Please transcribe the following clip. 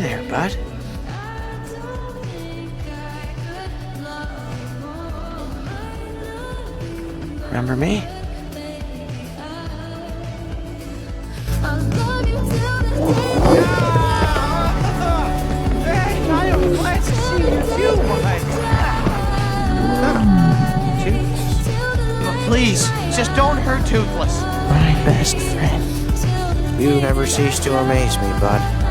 Hey there, bud. Remember me? Hey, I am glad to see you too, bud. Toothless? Please, just don't hurt Toothless. My best friend. You never cease to amaze me, bud.